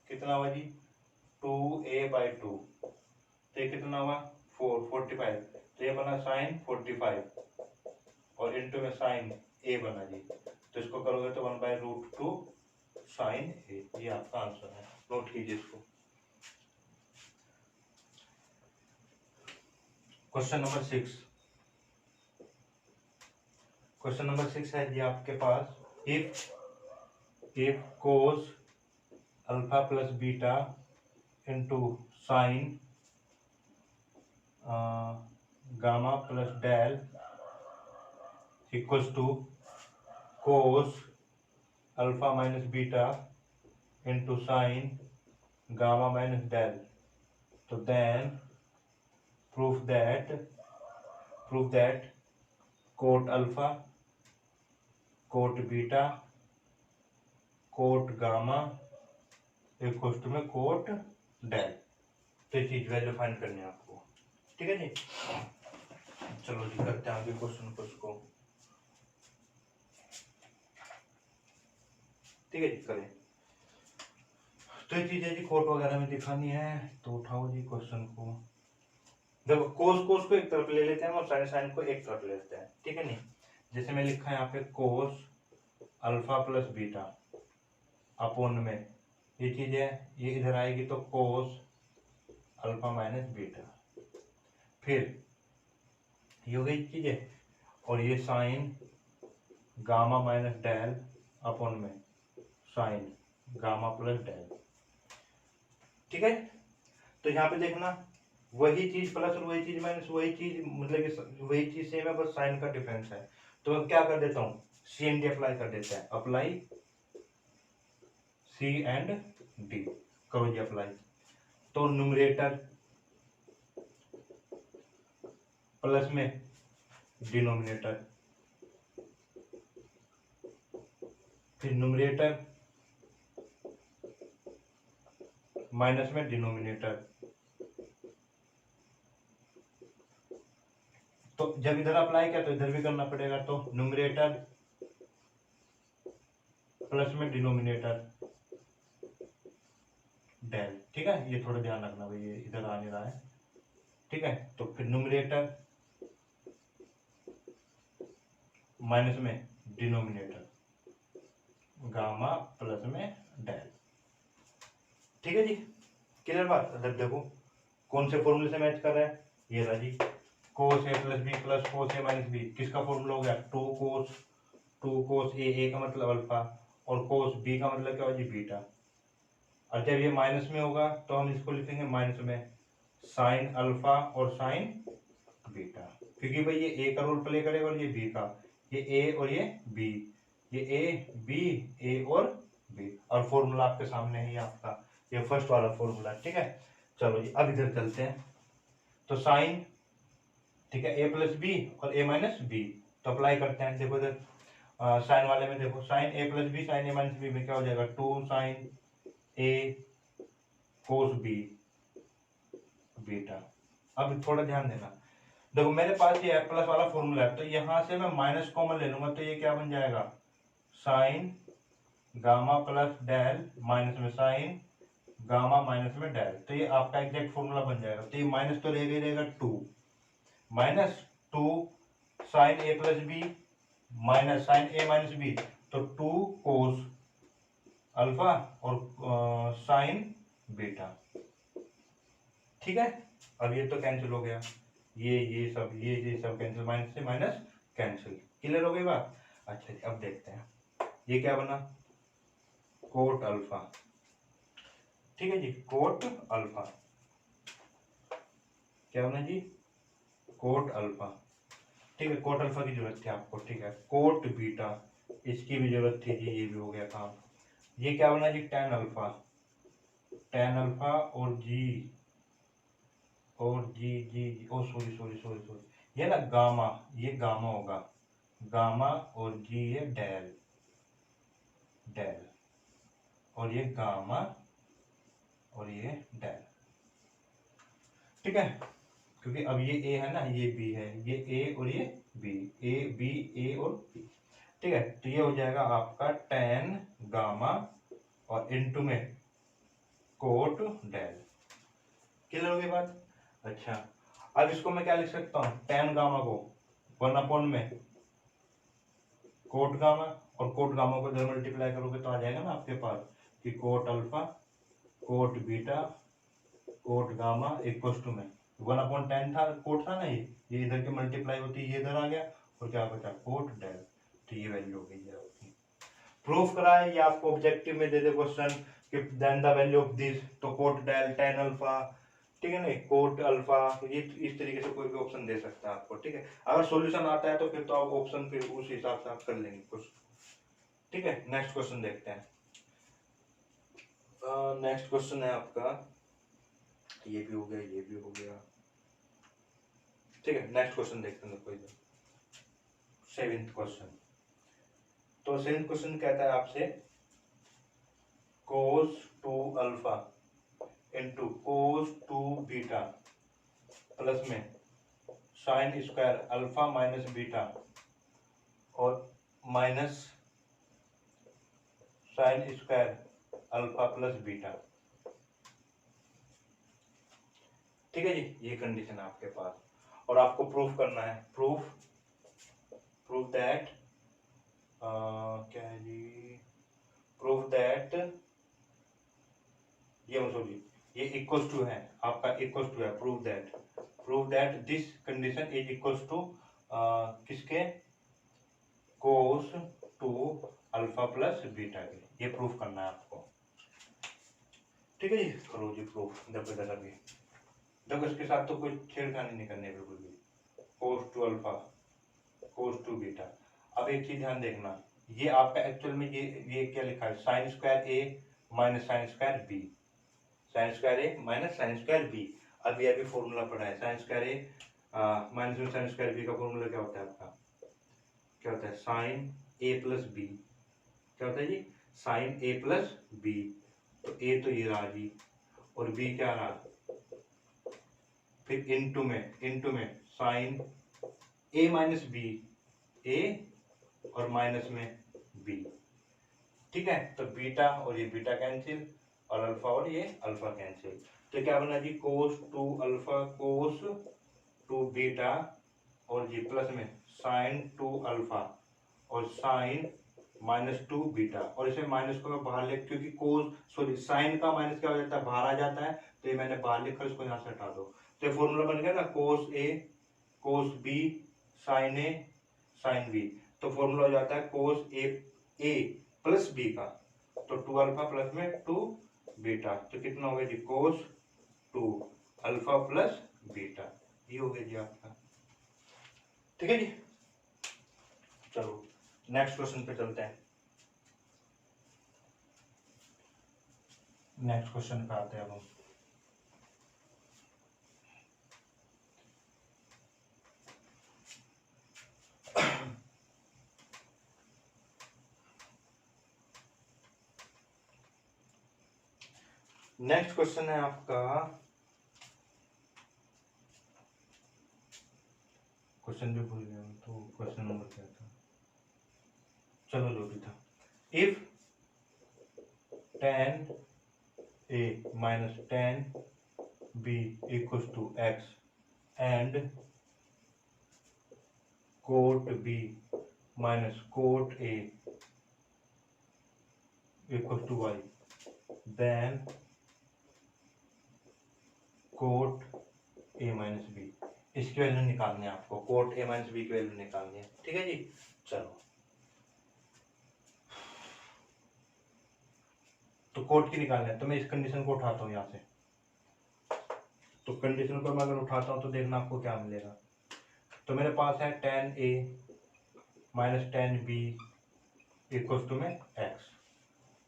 कितना हुआ जी 2a बाई 2, तो ये कितना हुआ 45, तो ये बना साइन 45 और इनटू में साइन a बना जी, तो इसको करोगे तो 1/√2 साइन a, ये आपका आंसर है, नोट कीजिए इसको। क्वेश्चन नंबर 6, क्वेश्चन नंबर 6 है जी आपके पास, if cos alpha plus beta into sine gamma plus del equals to cos alpha minus beta into sine gamma minus del, तो then prove that cot alpha cot beta cot gamma equals to M cot del, तो ये चीज value find करनी है आपको, ठीक है जी। चलो जी करते हैं आगे क्वेश्चन को उसको, ठीक है जी करें। तो ये चीज है जी कोट वगैरह में दिखानी है, तो उठाओ जी क्वेश्चन को, देखो कोस को एक तरफ ले लेते हैं और साइन को एक तरफ ले लेते हैं, ठीक है नहीं। जैसे मैं लिखा है यहाँ पे कोस अल्फा प्लस बीटा अपोन में, ये चीज है ये इधर आएगी तो कोस अल्फा माइनस बीटा, फिर ये हो गई चीज है, और ये sine gamma minus del upon में साइन गामा प्लस डेल, ठीक है। तो यहाँ पे देखना वही चीज प्लस और वही चीज माइनस, वही चीज मतलब कि वही चीज सेम है, बस साइन का डिफरेंस है। तो मैं क्या कर देता हूँ, सी एंड डी अप्लाई कर देते हैं, अप्लाई सी एंड डी, करो जी अप्लाई। तो न्यूमरेटर प्लस में डिनोमिनेटर, फिर न्यूमरेटर माइनस में डिनोमिनेटर, तो जब इधर अप्लाई किया तो इधर भी करना पड़ेगा, तो न्यूमरेटर प्लस में डिनोमिनेटर डेल, ठीक है, ये थोड़ा ध्यान रखना भाई, ये इधर आ नहीं रहा है, ठीक है। तो फिर न्यूमरेटर माइनस में डिनोमिनेटर गामा प्लस में डेल, ठीक है जी, क्लियर बात। अगर देखो कौन से फॉर्मूले से मैच कर रहा है, ये रहा जी कोस A plus B plus cos A minus B, किसका फॉर्मूला हो गया 2 कोस ए का मतलब अल्फा और कोस बी का मतलब क्या हो जी बीटा, और जब ये माइनस में होगा तो हम इसको लिखेंगे माइनस में साइन अल्फा और साइन बीटा, क्योंकि भाई ये ए का रोल प्ले करेगा और ये बी का, ये ए और ये बी, ये ए बी ए और बी, और फॉर्मूला आपके सामने है आपका, ये फर्स्ट वाला फॉर्मूला, ठीक है। चलो जी अब इधर चलते हैं, तो साइन, ठीक है, ए प्लस बी और ए माइनस बी, तो अप्लाई करते हैं। देखो इधर साइन वाले में देखो sign A plus B sign A minus B में क्या हो जाएगा 2 साइन ए कोस बी बीटा। अब थोड़ा ध्यान देना, देखो मेरे पास ये प्लस वाला फॉर्मूला है, तो यहां से मैं माइनस कॉमन ले लूंगा, तो ये क्या बन जाएगा sine gamma plus del minus में साइन गामा माइनस में डेल, तो ये आपका एग्जैक्ट फॉर्मूला बन जाएगा। तो ये माइनस तो रहेगा ही रहेगा 2 minus 2 sign A plus B minus sign A minus B, तो 2 कोस अल्फा और साइन बीटा, ठीक है, अब ये तो कैंसिल हो गया, ये सब कैंसिल, माइनस से माइनस कैंसिल, क्लियर हो गई बात। अच्छा जी, अब देखते हैं ये क्या बना, कोट अल्फा, ठीक है जी, कोट अल्फा क्या बना जी, कोट अल्फा, ठीक है, कोट अल्फा की जरूरत थी आपको, ठीक है, कोट बीटा इसकी भी जरूरत थी जी, ये भी हो गया काम। ये क्या बना जी, टेन अल्फा, टेन अल्फा और जी ओ सॉरी सॉरी सॉरी सॉरी, ये ना गामा, ये गामा होगा, गामा और जी ये डेल, डेल और ये गामा और ये डेल, ठीक है, क्योंकि अब ये ए है ना, ये बी है, ये ए और ये बी, ए बी ए और बी, ठीक है, तो ये हो जाएगा आपका टेन गामा और इनटू में कोट डेल, क्लियर हो गई बात। अच्छा, अब इसको मैं क्या लिख सकता हूँ, टेन गामा को 1 में कोट गामा, और कोट गामा को जब मल्टीप्लाई करोगे तो आ जाएगा ना आपके पास कि cot alpha cot beta cot gamma equal to में 1/10 था, कोट था ना, ये इधर के मल्टीप्लाई होती है, ये इधर आ गया और क्या बचा, कोट डेल, तो ये वैल्यू हो गई है आपकी। प्रूफ कराए, ये आपको ऑब्जेक्टिव में दे दे क्वेश्चन कि then the value of this, तो कोट डेल टेन अल्फा, ठीक है ना, कोट अल्फा, ये इस तरीके से कोई भी ऑप्शन दे सकता है आपको, ठीक है। अगर सॉल्यूशन आता है तो फिर तो आप ऑप्शन फिर उस हिसाब से आप कर लेंगे कुछ, ठीक है। नेक्स्ट क्वेश्चन देखते हैं, नेक्स्ट क्वेश्चन है आपका, ये भी हो गया, ये भी हो गया, ठीक है। नेक्स्ट क्वेश्चन देखते हैं, कोई सेवेंथ क्वेश्चन, तो सेवेंथ क्वेश्चन कहता है आपसे cos 2 alpha into cos 2 beta plus में sine square alpha minus beta और minus sine square alpha plus beta, ठीक है जी, ये कंडीशन है आपके पास, और आपको प्रूफ करना है, प्रूफ दैट क्या है जी, प्रूफ दैट ये इक्वल्स टू है आपका, इक्वल्स टू है, proof that this condition is equals to किसके, कोस 2 अल्फा प्लस बीटा के, ये प्रूफ करना है आपको, ठीक है जी, करो जी प्रूफ, देखो इसके साथ तो कोई छेड़खानी नहीं करनी है बिल्कुल भी, कोस 2 अल्फा कोस 2 बीटा। अब एक चीज ध्यान देखना, ये आपका एक्चुअल में ये क्या लिखा है, sine square A minus sine square B, sine square A minus sine square B, अभी अभी फॉर्मूला पढ़ा है, साइन स्क्वायर ए माइनस में साइन स्क्वायर बी का फॉर्मूला क्या होता है आपका, क्या होता है, साइन ए प्लस बी, क्या होता है जी, साइन ए प्लस बी, तो ए तो ये रहा जी, और बी क्या रहा, फिर इनटू में साइन ए माइनस बी, ए और माइनस में बी, ठीक है, तो बीटा और ये बीटा कैंसिल और अल्फा और ये अल्फा कैंसिल, तो क्या बना जी, कोस 2 अल्फा कोस 2 बीटा और जी प्लस में साइन 2 अल्फा और साइन -2 बीटा, और इसे माइनस को मैं बाहर लिख, क्योंकि कोस सॉरी साइन का माइनस क्या हो जाता है, बाहर आ जाता है, तो ये मैंने बाहर लिखा, इसको यहाँ से हटा दो, तो ये फॉर्मूला बन गया ना, कोस A cos B sign A sine B, तो फॉर्मूला हो जाता है कोस ए प्लस बी का, तो 2 अल्फा प्लस में 2 बीटा, तो कितना हो गया जी, कोस 2 अल्फा प्लस बीटा, ये हो गया जी आपका, ठीक है जी। चलो नेक्स्ट क्वेश्चन पे चलते हैं, नेक्स्ट क्वेश्चन पे आते हैं अब हम, नेक्स्ट क्वेश्चन है आपका, क्वेश्चन भी भूल गया तो क्वेश्चन नंबर क्या था, चलो जो भी था, if 10a minus 10b equals to x and cot b minus cot a equals to y, then cot A minus B, इसकी वैल्यू निकालनी है आपको, कोट ए माइनस बी की वैल्यू निकालनी है। ठीक है जी, चलो तो कोट की निकालना है, तो मैं इस कंडीशन को उठाता हूँ यहाँ से, तो कंडीशन को मैं अगर उठाता हूँ तो देखना आपको क्या मिलेगा। तो मेरे पास है tan a minus tan b equal to में x,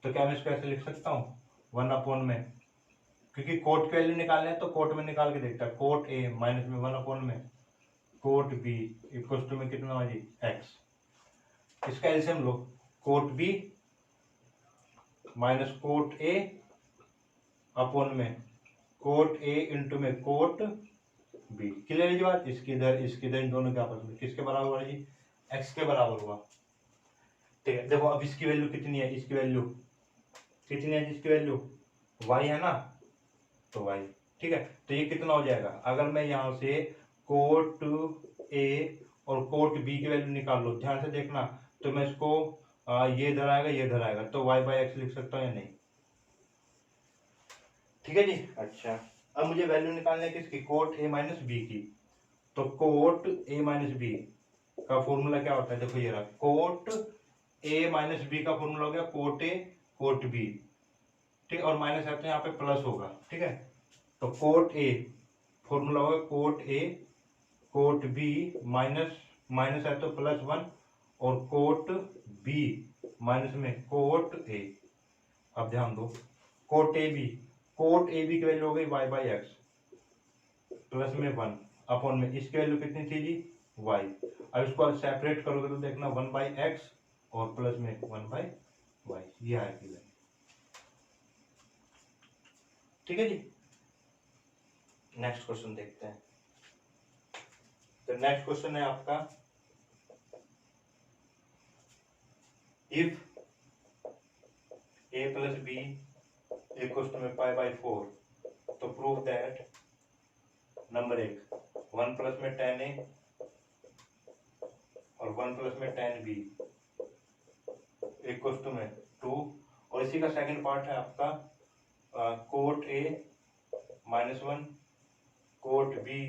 तो क्या मैं इसको ऐसे लिख सकता हूँ 1 अपॉन में, क्योंकि कोट की वैल्यू निकालना है तो कोट में निकाल के देखता है, कोट a माइनस में 1 अपॉन में कोट b इक्वल टू में कितना हुआ जी x, इसका एलसीएम लो, cot b minus cot a upon में कोट a इंटू में कोट b, क्लियर है जी बात। इसकी इधर इन दोनों के आपस में किसके बराबर हुआ जी, x के बराबर हुआ। ठीक है, देखो अब इसकी वैल्यू कितनी है, इसकी वैल्यू कितनी है, जिसकी वैल्यू y है ना, तो y। ठीक है, तो ये कितना हो जाएगा, अगर मैं यहाँ से कोट a और कोट b की वैल्यू निकाल लो, ध्यान से देखना, तो मैं इसको ये इधर आएगा, ये इधर आएगा, तो y बाई एक्स लिख सकता हूँ या नहीं। ठीक है जी, अच्छा अब मुझे वैल्यू निकालनी है किसकी, कोट a माइनस बी की, तो कोट a माइनस बी का फॉर्मूला क्या होता है, देखो ये रहा, कोट a माइनस बी का फॉर्मूला हो गया कोट a कोट b। ठीक है, और माइनस है तो यहाँ पे प्लस होगा। ठीक है, तो कोट a फॉर्मूला होगा cot a cot b minus minus है तो प्लस 1 और कोट b माइनस में कोट a। अब ध्यान दो, कोट ए बी की वैल्यू हो गई y बाई एक्स प्लस में 1 अपॉन में इसकी वैल्यू कितनी थी जी y। अब इसको सेपरेट करोगे तो देखना 1 बाई एक्स और प्लस में 1 बाई वाई, ये आएगी वैल्यू। ठीक है जी, नेक्स्ट क्वेश्चन देखते हैं। तो नेक्स्ट क्वेश्चन है आपका, if a plus B equal to में पाई बाई 4, तो प्रूव दैट नंबर 1 1 प्लस में tan a और 1 प्लस में tan b इक्वल टू में 2, और इसी का सेकंड पार्ट है आपका cot a minus 1 cot b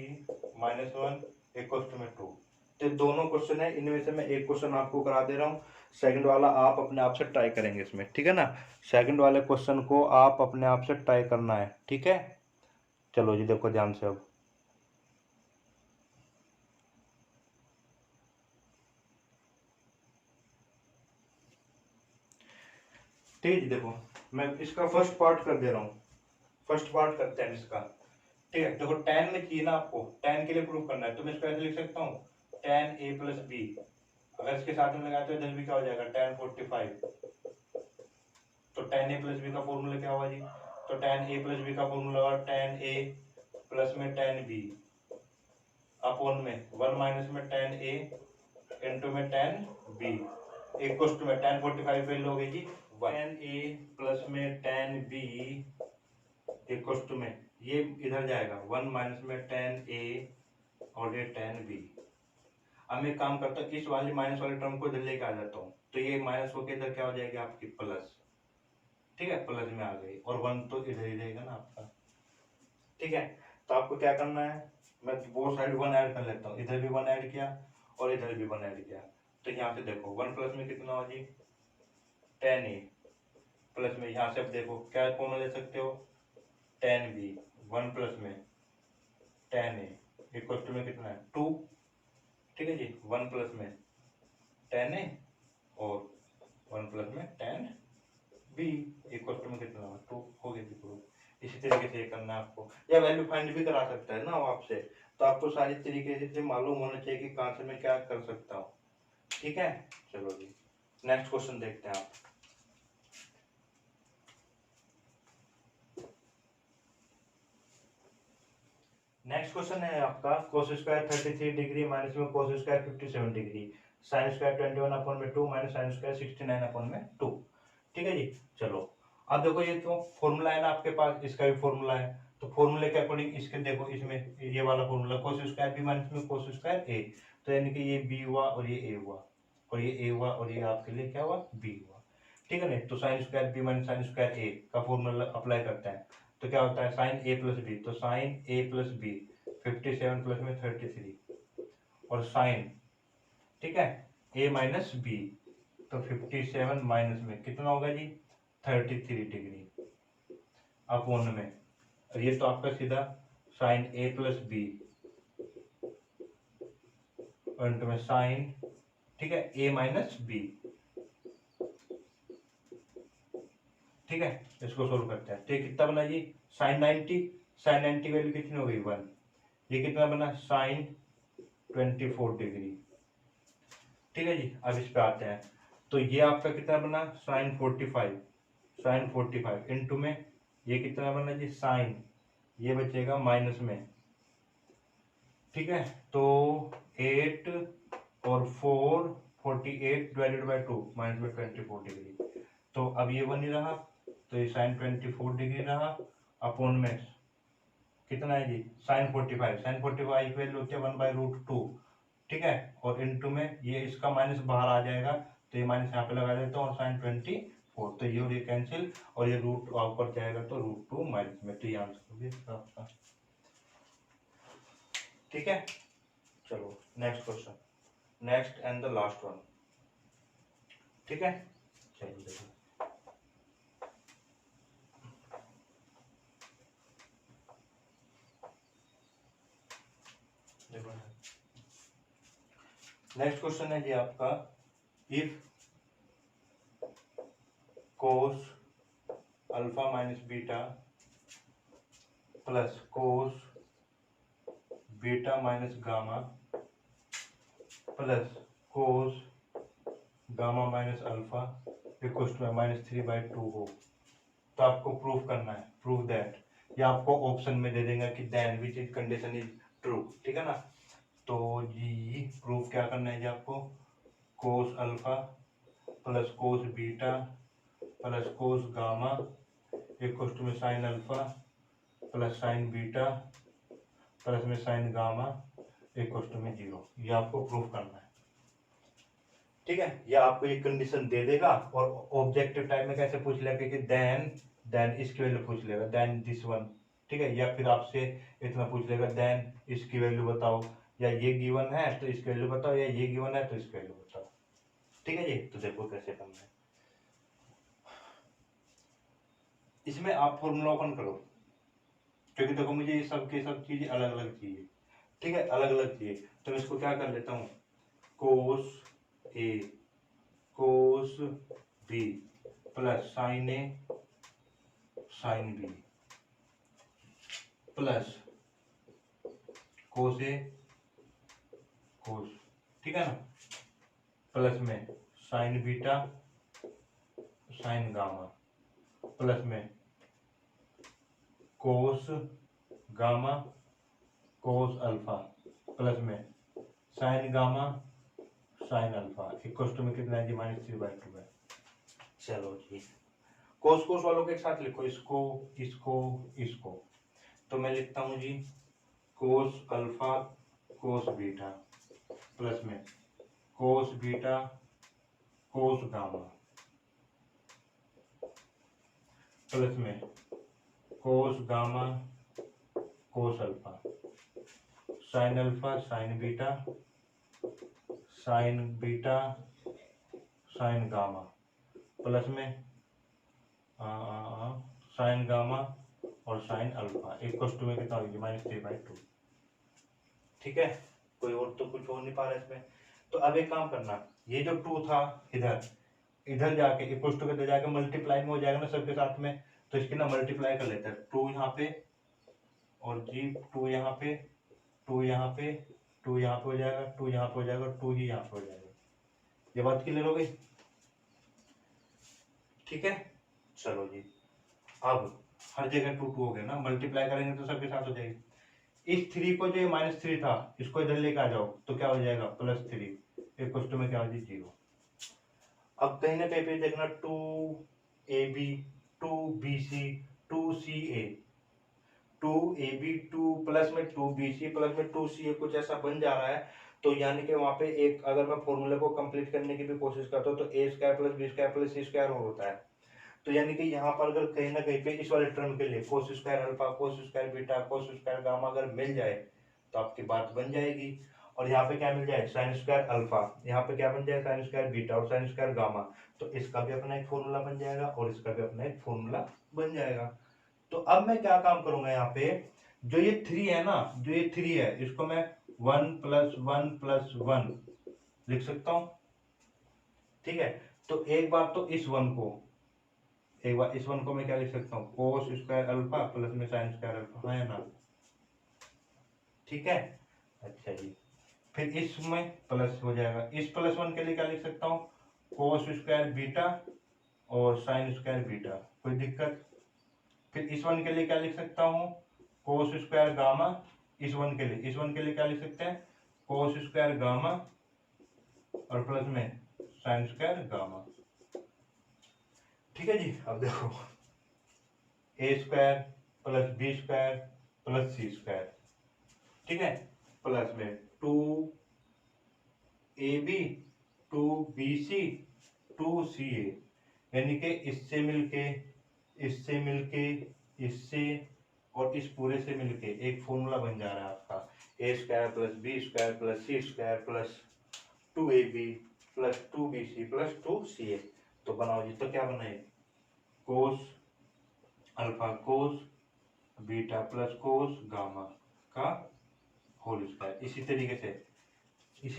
minus 1 equal to में 2। तो दोनों क्वेश्चन है, इनमें से मैं एक क्वेश्चन आपको करा दे रहा हूँ, सेकंड वाला आप अपने आप से ट्राई करेंगे इसमें। ठीक है ना, सेकंड वाले क्वेश्चन को आप अपने आप से ट्राई करना है। ठीक है, चलो जी देखो ध्यान से। अब ठीक है जी, देखो मैं इसका फर्स्ट पार्ट कर दे रहा हूँ, फर्स्ट पार्ट करते हैं इसका। ठीक है, देखो tan में चाहिए ना आपको, tan के लिए प्रूफ करना है, तो मैं इसको ऐसे लिख सकता हूँ tan a प्लस बी, अगर इसके साथ में लगाए तो इधर भी क्या हो जाएगा tan 45, तो tan a प्लस बी का फॉर्मूला क्या हुआ जी, तो tan a प्लस बी का फॉर्मूला हुआ tan a प्लस में tan b अपॉन में 1 माइनस में tan a इंटू में tan b इक्वल टू में tan 45 वैल्यू हो गई जी tan a प्लस में tan b इक्वल टू में ये इधर जाएगा 1 माइनस में tan a और ये tan b। अब मैं काम करता हूँ, इस वाली माइनस वाले टर्म को इधर लेके आ जाता हूँ, तो ये माइनस होके इधर क्या हो जाएगी आपकी प्लस। ठीक है, प्लस में आ गई, और 1 तो इधर ही रहेगा ना आपका। ठीक है, तो आपको क्या करना है, मैं बोथ साइड 1 ऐड कर लेता हूँ, इधर भी 1 ऐड किया और इधर भी 1 ऐड किया, तो यहाँ से देखो 1 प्लस में कितना हो जी tan a प्लस में यहाँ से अब देखो क्या कॉमन ले सकते हो tan b 1 प्लस में tan a इक्वल टू में कितना है 2। ठीक है जी, 1 प्लस में tan a और 1 प्लस में tan b इक्वल टू में कितना होगा 2 हो गया प्रूफ। इसी तरीके से ये करना है आपको, या वैल्यू फाइंड भी करा सकता है ना वो आपसे, तो आपको सारी तरीके से मालूम होना चाहिए कि कहाँ से मैं क्या कर सकता हूँ। ठीक है, चलो जी नेक्स्ट क्वेश्चन देखते हैं आप। नेक्स्ट क्वेश्चन है आपका cos स्क्वायर 33 डिग्री माइनस में cos square 57 degree sin square 21 upon में 2 माइनस sin स्क्वायर 69 अपॉन में 2। ठीक है जी, चलो अब देखो ये तो फॉर्मूला है ना आपके पास, इसका भी फॉर्मूला है, तो फॉर्मूले के अकॉर्डिंग इसके देखो इसमें ये वाला formula cos square b minus में cos स्क्वायर a, तो यानी कि ये b हुआ और ये a हुआ और ये a हुआ और ये आपके लिए क्या हुआ b हुआ। ठीक है ना, तो sin square b minus sin square a का फॉर्मूला अप्लाई करते हैं, तो क्या होता है साइन ए प्लस बी, तो sign A plus B 57 plus में 33 और साइन, ठीक है, ए माइनस बी, तो 57 माइनस में कितना होगा जी 33 डिग्री अपोन में, और ये तो आपका सीधा साइन ए प्लस बी और इंटू में साइन, ठीक है, ए माइनस बी, ठीक है। इसको सोल्व करते हैं तो ये कितना बना जी साइन 90, साइन 90 वैल्यू कितनी हो गई 1, ये कितना बना साइन 24 डिग्री, ठीक है जी। अब इस पे आते हैं तो ये आपका कितना बना साइन 45, साइन 45 इंटू में ये कितना बना जी साइन, ये बचेगा माइनस में, ठीक है। तो 8 और 4 48 डिवाइडेड बाई 2 माइनस में 24 डिग्री, तो अब ये 1 ही रहा, तो ये साइन 24 डिग्री रहा अपोन में कितना है जी साइन 45, साइन 45 की वैल्यू होती है 1/√2, ठीक है, और इनटू में ये इसका माइनस बाहर आ जाएगा तो ये माइनस यहाँ पे लगा देता हूँ और साइन 24, तो ये और ये कैंसिल और ये रूट ऊपर जाएगा तो √2 माइनस में, तो ये आंसर हो गया आपका, ठीक है। चलो next question, next and the last one, ठीक है। चलिए देखो नेक्स्ट क्वेश्चन है जी आपका, if cos alpha minus beta plus cos beta minus gamma plus cos gamma minus alpha equals to -3/2 हो, तो आपको प्रूफ करना है, प्रूफ दैट, या आपको ऑप्शन में दे देगा कि then which is condition is true, ठीक है ना। तो जी प्रूफ क्या करना है जी आपको, cos alpha plus cos beta plus cos gamma equals to में sine alpha plus sine beta plus में साइन गामा इक्वल्स टू में 0, ये आपको प्रूफ करना है, ठीक है। या आपको ये कंडीशन दे देगा और ऑब्जेक्टिव टाइप में कैसे पूछ लेगा कि देन इसकी वैल्यू पूछ लेगा, देन दिस वन, ठीक है, या फिर आपसे इतना पूछ लेगा देन इसकी वैल्यू बताओ, या ये गिवन है तो इसकी वैल्यू बताओ, या ये गिवन है तो इसकी वैल्यू बताओ, ठीक है जी। तो देखो कैसे करना है, इसमें आप फॉर्मूला ओपन करो, क्योंकि देखो मुझे ये सब के सब चीजें अलग अलग चाहिए, ठीक है, अलग अलग चाहिए, तो मैं इसको क्या कर लेता हूँ, cos A cos B plus sine A sine B plus cos A cos, ठीक है ना, प्लस में sine beta sine gamma plus में cos gamma cos alpha plus में sine gamma sine alpha equals to में कितना है जी -3/2 है। चलो जी कोस कोस वालों के साथ लिखो, इसको इसको इसको, तो मैं लिखता हूँ जी cos alpha cos beta plus में cos beta cos gamma plus में cos gamma cos alpha sine alpha sine beta sine gamma plus में साइन गामा और साइन अल्फा इक्वल्स टू में कितना होगी -3/2, ठीक है। कोई और तो कुछ हो नहीं पा रहा इसमें, तो अब एक काम करना, ये जो 2 था इधर इधर जाके इक्वल्स टू के इधर जाके मल्टीप्लाई में हो जाएगा ना सबके साथ में, तो इसकी ना मल्टीप्लाई कर लेते हैं, 2 यहाँ पे और जी 2 यहाँ पे 2 यहाँ पे 2 यहाँ पे हो जाएगा 2 यहाँ पे हो जाएगा 2 ही यहाँ पे हो जाएगा, ये बात क्लियर हो गई, ठीक है। चलो जी अब हर जगह 2 2 हो गया ना, मल्टीप्लाई करेंगे तो सबके साथ हो जाएगी, इस 3 को जो ये -3 था इसको इधर लेके आ जाओ तो क्या हो जाएगा +3 इक्वल्स टू में क्या हो जाएगी 0। अब कहीं ना कहीं पे देखना 2ab 2bc 2ca 2ab 2 plus में 2bc प्लस में 2ca कुछ ऐसा बन जा रहा है, तो यानी कि वहां पे एक अगर मैं फॉर्मूले को कंप्लीट करने की भी कोशिश करता हूँ तो a² + b² + c² और होता है, तो यानी कि यहाँ पर अगर कहीं ना कहीं पे इस वाले टर्म के लिए cos square alpha, cos square beta, cos square gamma अगर मिल जाए तो आपकी बात बन जाएगी। और यहाँ पे क्या मिल जाए, साइन स्क्वायर अल्फा, यहाँ पे क्या बन जाए, साइन स्क्वायर बीटा और साइन स्क्वायर गामा, तो इसका भी अपना एक फॉर्मूला बन जाएगा और इसका भी अपना एक फॉर्मूला बन जाएगा। तो अब मैं क्या काम करूंगा, यहाँ पे जो ये 3 है ना, जो ये 3 है इसको मैं 1 + 1 + 1 लिख सकता हूं, ठीक है। तो एक बार तो इस 1 को, एक बार इस 1 को मैं क्या लिख सकता हूँ, कोस स्क्वायर अल्फा प्लस में साइन स्क्वायर अल्फा, है ना, ठीक है। अच्छा जी, फिर इसमें प्लस हो जाएगा, इस +1 के लिए क्या लिख सकता हूँ, कोस स्क्वायर बीटा और साइन स्क्वायर बीटा, कोई दिक्कत। फिर इस 1 के लिए क्या लिख सकता हूँ, कोस स्क्वायर गामा, इस 1 के लिए, इस 1 के लिए क्या लिख सकते हैं, कोस स्क्वायर गामा और प्लस में साइन स्क्वायर गामा, ठीक है जी। अब देखो a² + b² + c², ठीक है, प्लस में 2ab 2bc 2ca, यानी कि इससे मिलके, इससे मिलके, इससे और इस पूरे से मिलके एक फॉर्मूला बन जा रहा है आपका, a² + b² + c² + 2ab + 2bc + 2ca। तो बनाओ जी, तो क्या बनाए, कोस alpha cos beta plus cos gamma का होल स्क्वायर। इसी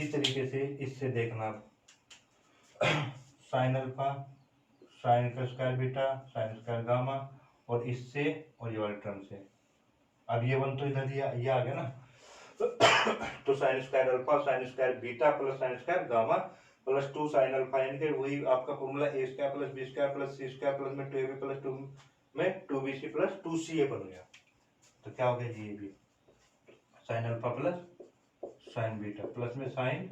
तरीके से इससे देखना, साइन अल्फा साइन का square beta sine square gamma, और इससे और ये वाले टर्म से, अब ये 1 तो इधर ये आ गया ना, तो sign square alpha sine square beta plus sine square gamma plus 2 sine alpha, यानी कि वही आपका formula a² + b² + c² plus में 2ab + 2 में 2bc + 2ca बन गया। तो क्या हो गया जी, ये भी sign alpha plus sine beta plus में साइन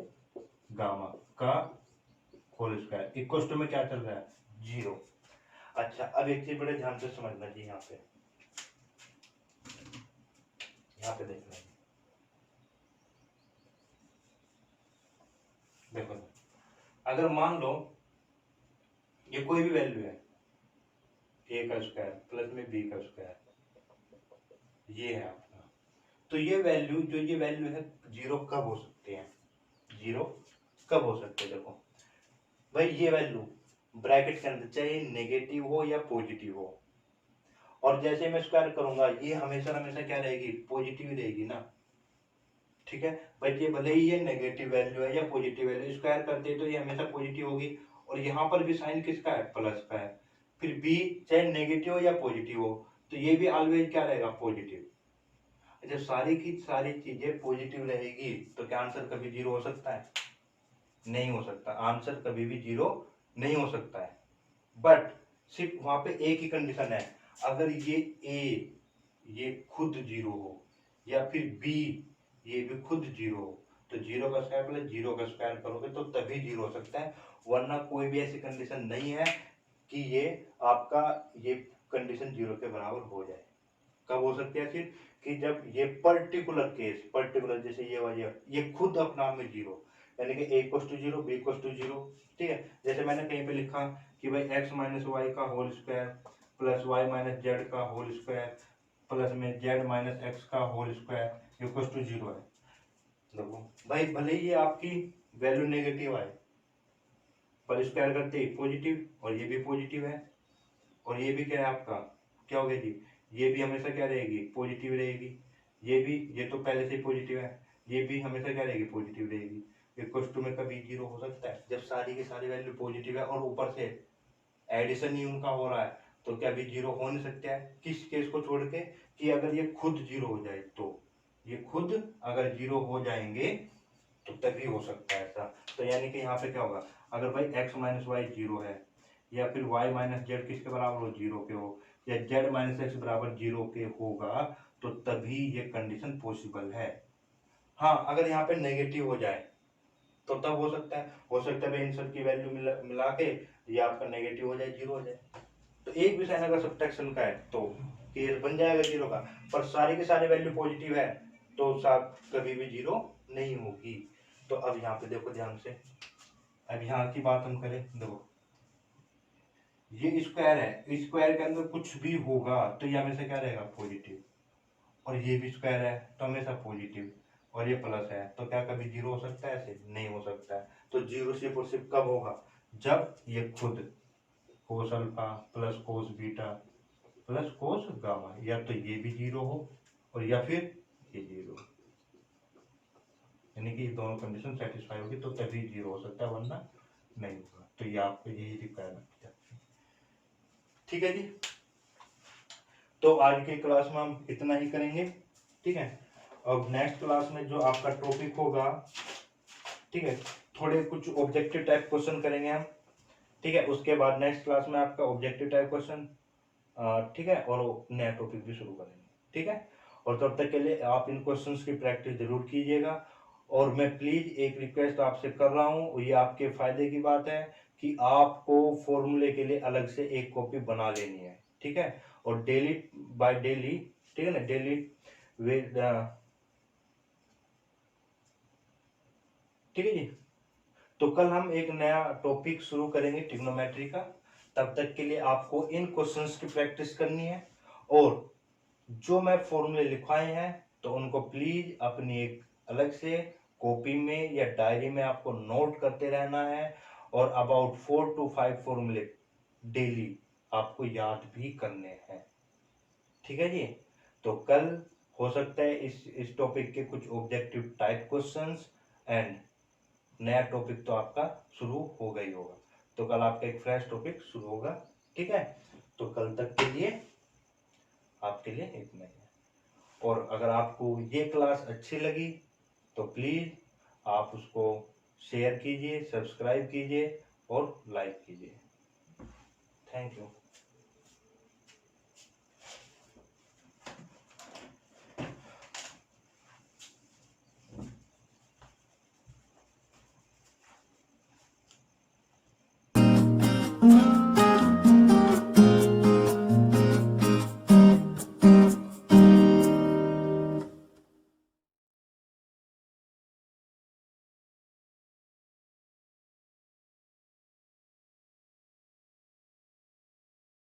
गामा का होल स्क्वायर इक्वल टू में क्या चल रहा है, 0। अच्छा, अब एक चीज बड़े ध्यान से समझना जी, यहाँ पे देखना, देखो अगर मान लो ये कोई भी वैल्यू है, a का स्क्वायर प्लस में b का स्क्वायर, ये है आपका, तो ये वैल्यू, जो ये वैल्यू है 0 कब हो सकते हैं, 0 कब हो सकते हैं, देखो भाई ये वैल्यू ब्रैकेट के अंदर चाहे नेगेटिव हो या पॉजिटिव हो, और जैसे मैं स्क्वायर करूंगा ये हमेशा हमेशा क्या रहेगी, पॉजिटिव ही रहेगी ना, ठीक है भाई। ये भले ही ये नेगेटिव वैल्यू है या पॉजिटिव वैल्यू, स्क्वायर करते हैं तो ये हमेशा पॉजिटिव होगी, और यहाँ पर भी साइन किसका है, प्लस का है। फिर b चाहे नेगेटिव हो या पॉजिटिव हो, तो ये भी ऑलवेज क्या रहेगा, पॉजिटिव। जब सारी की सारी चीजें पॉजिटिव रहेगी तो क्या आंसर कभी 0 हो सकता है, नहीं हो सकता, आंसर कभी भी 0 नहीं हो सकता है। बट सिर्फ वहां पे एक ही कंडीशन है, अगर ये a ये खुद 0 हो या फिर b ये भी खुद 0 हो, तो 0 का स्क्वायर प्लस 0 का स्क्वायर करोगे तो तभी 0 हो सकता है, वरना कोई भी ऐसी कंडीशन नहीं है कि ये आपका ये कंडीशन 0 के बराबर हो जाए। कब हो सकती है सिर्फ, कि जब ये पर्टिकुलर केस, पर्टिकुलर जैसे ये वाली ये खुद अपने आप में 0, यानी कि a = 0 b = 0, ठीक है। जैसे मैंने कहीं पे लिखा कि भाई x - y का whole square plus y - z का होल स्क्वायर प्लस में z - x का होल स्क्वायर इक्वल टू 0 है। देखो भाई भले ही ये आपकी वैल्यू नेगेटिव आए, पर स्क्वायर करते ही पॉजिटिव, और ये भी पॉजिटिव है, और ये भी क्या है आपका, क्या हो गया जी, ये भी हमेशा क्या रहेगी, पॉजिटिव रहेगी, ये भी, ये तो पहले से ही पॉजिटिव है, ये भी हमेशा क्या रहेगी, पॉजिटिव रहेगी। इक्वल टू में कभी 0 हो सकता है, जब सारी की सारी वैल्यू पॉजिटिव है और ऊपर से एडिशन ही उनका हो रहा है, तो क्या भी 0 हो नहीं सकता है। किस केस को छोड़ के, कि अगर ये खुद 0 हो जाए, तो ये खुद अगर 0 हो जाएंगे तो तभी हो सकता है ऐसा। तो यानी कि यहाँ पे क्या होगा, अगर भाई x - y 0 है, या फिर y - z किसके बराबर हो, 0 के हो, या z - x बराबर 0 के होगा, तो तभी ये कंडीशन पॉसिबल है। हाँ, अगर यहाँ पे नेगेटिव हो जाए तो तब हो सकता है भाई इन सब की वैल्यू मिला के ये आपका नेगेटिव हो जाए, 0 हो जाए, तो एक भी साइन अगर सब्ट्रैक्शन का है तो केस बन जाएगा 0 का। पर सारी की सारी वैल्यू पॉजिटिव है तो साथ कभी भी 0 नहीं होगी। तो अब यहाँ पे देखो ध्यान से, अब यहाँ की बात हम करें, देखो ये स्क्वायर है, स्क्वायर के अंदर कुछ भी होगा तो ये हमेशा क्या रहेगा, पॉजिटिव। और ये भी स्क्वायर है तो हमेशा पॉजिटिव, और ये प्लस है तो क्या कभी जीरो हो सकता है, ऐसे नहीं हो सकता है। तो जीरो सिर्फ और सिर्फ कब होगा, जब ये खुद कोस alpha plus cos beta plus cos gamma, या तो ये भी जीरो हो और या फिर ये जीरो, यानी कि दोनों कंडीशन सेटिस्फाई होगी तो तभी जीरो हो सकता है, वरना नहीं होगा। तो ये आपको यही रिक्वायरमेंट है। ठीक है जी, तो आज के क्लास में हम इतना ही करेंगे, ठीक है। अब नेक्स्ट क्लास में जो आपका टॉपिक होगा, ठीक है, थोड़े कुछ ऑब्जेक्टिव टाइप क्वेश्चन करेंगे हम, ठीक है। उसके बाद नेक्स्ट क्लास में आपका ऑब्जेक्टिव टाइप क्वेश्चन, ठीक है, और नया टॉपिक भी शुरू करेंगे, ठीक है। और तब तक के लिए आप इन क्वेश्चंस की प्रैक्टिस जरूर कीजिएगा। और मैं प्लीज एक रिक्वेस्ट आपसे कर रहा हूँ, ये आपके फायदे की बात है कि आपको फॉर्मूले के लिए अलग से एक कॉपी बना लेनी है, ठीक है। और डेली बाय डेली, ठीक है ना, डेली विद, ठीक है जी। तो कल हम एक नया टॉपिक शुरू करेंगे ट्रिग्नोमेट्री का। तब तक के लिए आपको इन क्वेश्चंस की प्रैक्टिस करनी है, और जो मैं फॉर्मूले लिखवाए हैं तो उनको प्लीज अपनी एक अलग से कॉपी में या डायरी में आपको नोट करते रहना है, और अबाउट 4 to 5 फॉर्मूले डेली आपको याद भी करने हैं, ठीक है जी। तो कल हो सकता है इस टॉपिक के कुछ ऑब्जेक्टिव टाइप क्वेश्चंस, एंड नया टॉपिक तो आपका शुरू हो गई होगा। तो कल आपका एक फ्रेश टॉपिक शुरू होगा, ठीक है। तो कल तक के लिए आपके लिए इतना ही है। और अगर आपको ये क्लास अच्छी लगी तो प्लीज आप उसको शेयर कीजिए, सब्सक्राइब कीजिए और लाइक कीजिए। Thank you.